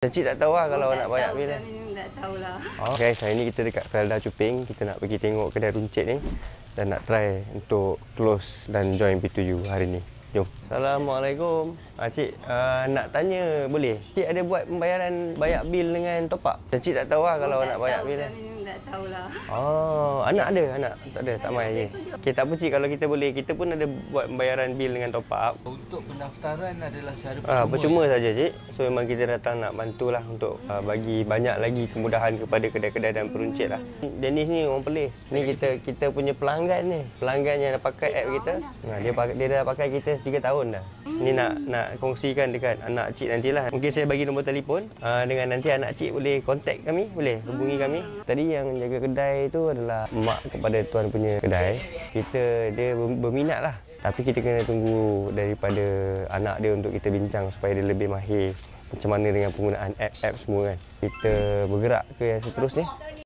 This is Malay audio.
Cik tak tahu lah kalau nak bayar bil. Tak tahulah. Okay, hari ni kita dekat Felda Cuping. Kita nak pergi tengok kedai runcit ni dan nak try untuk close dan join P2U hari ni. Jom. Assalamualaikum. Cik, nak tanya boleh? Cik ada buat pembayaran bayar bil dengan top up? Cik tak tahu lah kalau nak bayar bil. Tak tahulah. Anak ada? Anak? Tak ada, tak main je. Okey, tak apa cik, kalau kita boleh, kita pun ada buat pembayaran bil dengan top up. Untuk pendaftaran adalah secara percuma saja cik. So memang kita datang nak bantulah untuk bagi banyak lagi kemudahan kepada kedai-kedai dan peruncit lah. Dennis ni orang Perlis. Ni kita punya pelanggan ni. Pelanggan yang dah pakai app kita. Dia dah pakai kita 3 tahun dah. Ni nak kongsikan dekat anak cik nantilah. Mungkin saya bagi nombor telefon dengan nanti anak cik boleh kontak kami, boleh hubungi kami. Tadi yang jaga kedai tu adalah mak kepada tuan punya kedai. Dia berminat lah. Tapi kita kena tunggu daripada anak dia untuk kita bincang supaya dia lebih mahir macam mana dengan penggunaan app semua kan. Kita bergerak ke yang seterusnya.